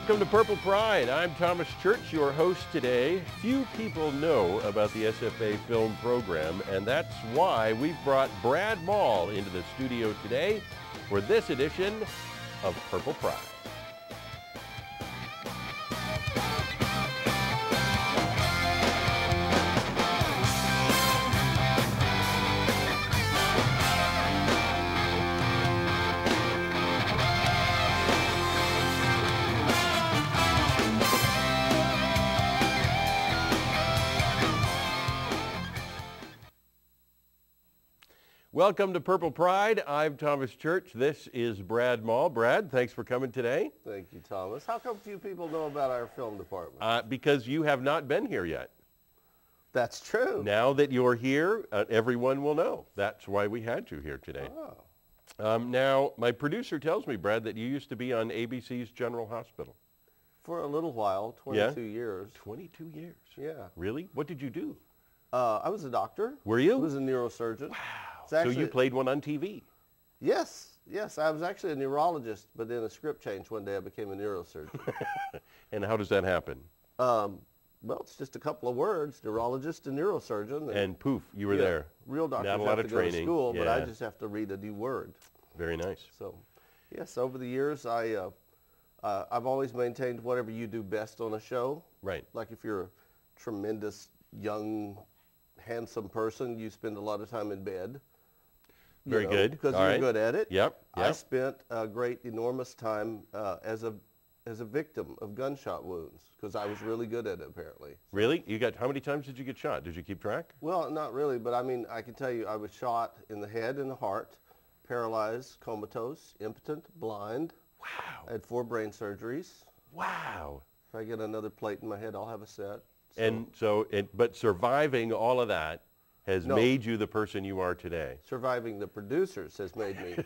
Welcome to Purple Pride. I'm Thomas Church, your host today. Few people know about the SFA film program, and that's why we've brought Brad Maule into the studio today for this edition of Purple Pride. Welcome to Purple Pride. I'm Thomas Church. This is Brad Maule. Brad, thanks for coming today. Thank you, Thomas. How come few people know about our film department? Because you have not been here yet. That's true. Now that you're here, everyone will know. That's why we had you here today. Oh. Now, my producer tells me, Brad, that you used to be on ABC's General Hospital. For a little while, 22 years. 22 years? Yeah. Really? What did you do? I was a doctor. Were you? I was a neurosurgeon. Wow. Actually, So you played one on TV? Yes. I was actually a neurologist, but then a script change one day I became a neurosurgeon. And how does that happen? Well, it's just a couple of words, neurologist and neurosurgeon. And poof, you were there. Real doctors Not a have lot to of go to training. school, but I Yeah. just have to read a new word. Very nice. So, yes, over the years, I've always maintained whatever you do best on a show. Right. Like if you're a tremendous, young, handsome person, you spend a lot of time in bed. Very good. Because All you're right. good at it. Yep. I spent a great, enormous time as a victim of gunshot wounds because I was really good at it, apparently. Really? How many times did you get shot? Did you keep track? Well, not really, but I mean, I can tell you I was shot in the head and the heart, paralyzed, comatose, impotent, blind. Wow. I had 4 brain surgeries. Wow. If I get another plate in my head, I'll have a set. But surviving all of that has made you the person you are today. Surviving the producers has made me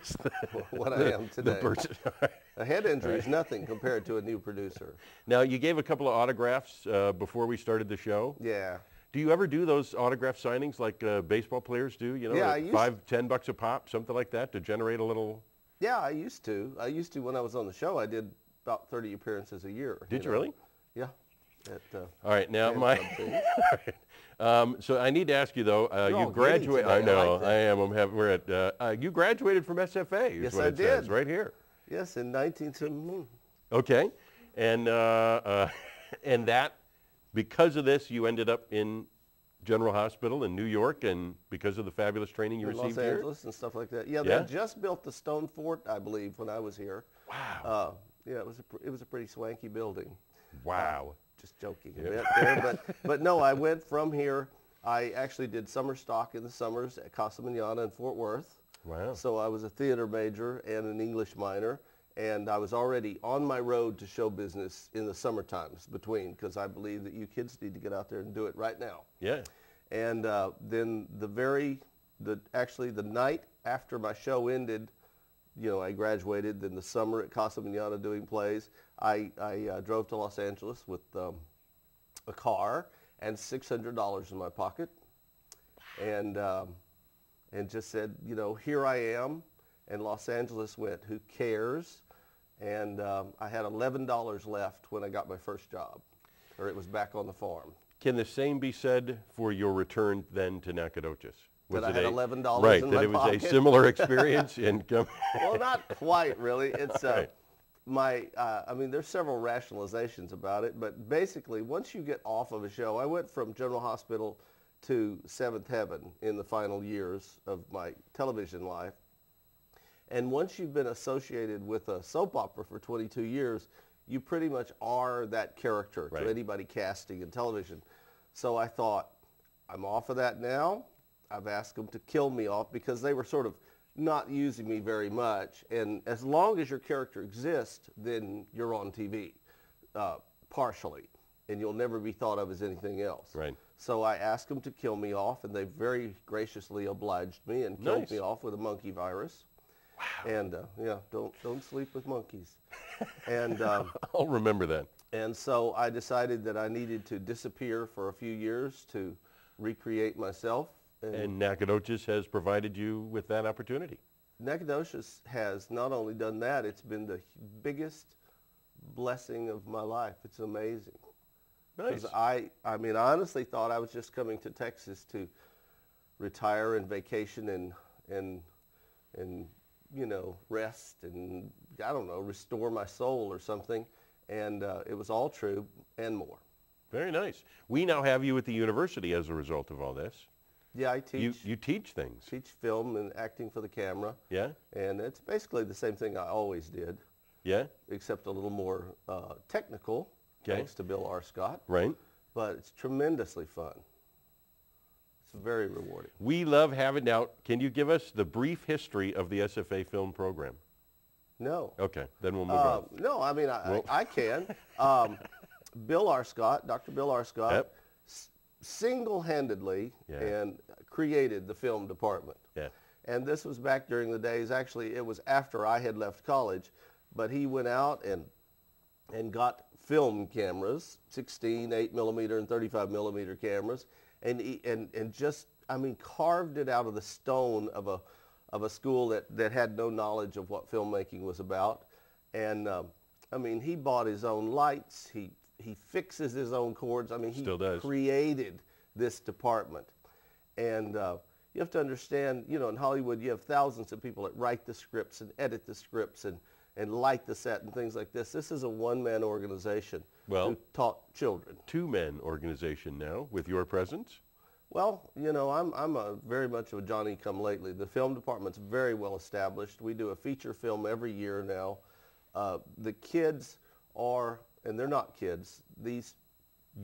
what I am today. A head injury is nothing compared to a new producer. Now, you gave a couple of autographs before we started the show. Yeah. Do you ever do those autograph signings like baseball players do? You know, yeah, I $5-10 a pop, something like that, to generate a little. Yeah, I used to. When I was on the show. I did about 30 appearances a year. Did you really? Yeah. All right, now so I need to ask you though. You graduated. I know. I am. We're at. You graduated from SFA. Is Yes, what I it did. Says right here. Yes, in 1970. Okay, and that because of this, you ended up in General Hospital in New York, and because of the fabulous training you received Los here. Angeles and stuff like that. Yeah, they just built the Stone Fort, I believe, when I was here. Wow. Yeah, it was a pretty swanky building. Wow. Just joking a bit there, but no, I went from here. I actually did summer stock in the summers at Casa Manana in Fort Worth. Wow. So I was a theater major and an English minor, and I was already on my road to show business in the summer times between, because I believe that you kids need to get out there and do it right now. Yeah. And then actually the night after my show ended, I graduated in the summer at Casa Manana doing plays. I drove to Los Angeles with a car and $600 in my pocket, and just said, here I am. And Los Angeles went, who cares? And I had $11 left when I got my first job, or it was back on the farm. Can the same be said for your return then to Nacogdoches? That I had $11 in my pocket? Right, that it was a similar experience? Well, not quite, really. It's right. There's several rationalizations about it, but basically, once you get off of a show, I went from General Hospital to Seventh Heaven in the final years of my television life. And once you've been associated with a soap opera for 22 years, you pretty much are that character to anybody casting in television. So I thought, I'm off of that now. I've asked them to kill me off because they were sort of not using me very much. And as long as your character exists, then you're on TV, partially. And you'll never be thought of as anything else. Right. So I asked them to kill me off, and they very graciously obliged me and killed me off with a monkey virus. Wow. And don't sleep with monkeys. And I'll remember that. And so I decided that I needed to disappear for a few years to recreate myself. And Nacogdoches has provided you with that opportunity. Nacogdoches has not only done that, it's been the biggest blessing of my life. It's amazing. Nice. Because I mean, I honestly thought I was just coming to Texas to retire and vacation and you know, rest and, I don't know, restore my soul or something. And it was all true and more. Very nice. We now have you at the university as a result of all this. Yeah, I teach. You teach things. Teach film and acting for the camera. Yeah? And it's basically the same thing I always did. Yeah? Except a little more technical, thanks to Bill R. Scott. Right. But it's tremendously fun. It's very rewarding. We love having, now, can you give us the brief history of the SFA film program? No. Okay, then we'll move on. No, I mean, I can. Bill R. Scott, Dr. Bill R. Scott, Yep. single-handedly and created the film department. Yeah. And this was back during the days, actually, it was after I had left college, but he went out and got film cameras, 16, 8 millimeter, and 35 millimeter cameras, and just, I mean, carved it out of the stone of a school that had no knowledge of what filmmaking was about. And I mean, he bought his own lights, he fixes his own cords. I mean, he created this department. And you have to understand, you know, in Hollywood you have thousands of people that write the scripts and edit the scripts and light the set and things like this. This is a one-man organization who taught children. Two-man organization now with your presence? Well, you know, I'm very much of a Johnny-come-lately. The film department's very well established. We do a feature film every year now. The kids are, and they're not kids, these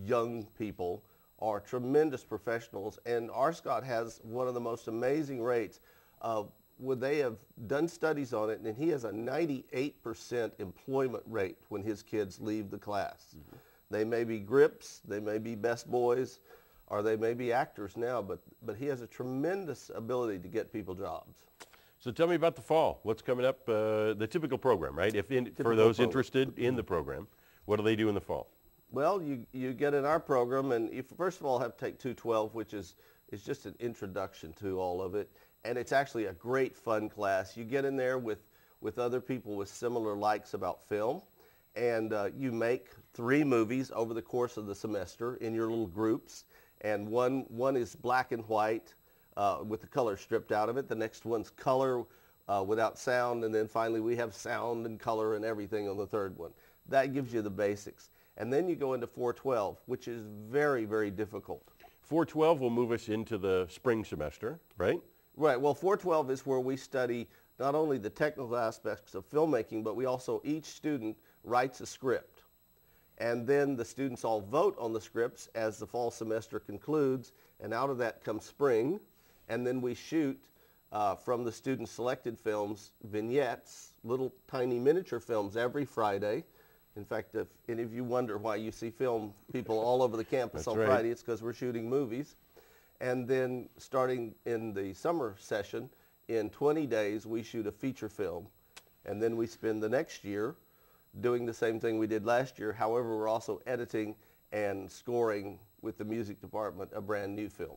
young people are tremendous professionals, and R. Scott has one of the most amazing rates of where they have done studies on it, and he has a 98% employment rate when his kids leave the class. Mm-hmm. They may be grips, they may be best boys, or they may be actors now, but he has a tremendous ability to get people jobs. So tell me about the fall. What's coming up, the typical program, right? For those interested in the program, what do they do in the fall? Well, you get in our program, and you first of all have to take 212, which is just an introduction to all of it. And it's actually a great fun class. You get in there with other people with similar likes about film, and you make 3 movies over the course of the semester in your little groups. And one is black and white with the color stripped out of it. The next one's color without sound, and then finally we have sound and color and everything on the third one. That gives you the basics. And then you go into 412, which is very, very difficult. 412 will move us into the spring semester, right? Right. Well, 412 is where we study not only the technical aspects of filmmaking, but we also, each student writes a script. And then the students all vote on the scripts as the fall semester concludes, and out of that comes spring. And then we shoot from the student selected films, vignettes, little tiny miniature films every Friday. In fact, if any of you wonder why you see film people all over the campus on Friday, it's because we're shooting movies. And then starting in the summer session, in 20 days, we shoot a feature film. And then we spend the next year doing the same thing we did last year. However, we're also editing and scoring with the music department a brand new film.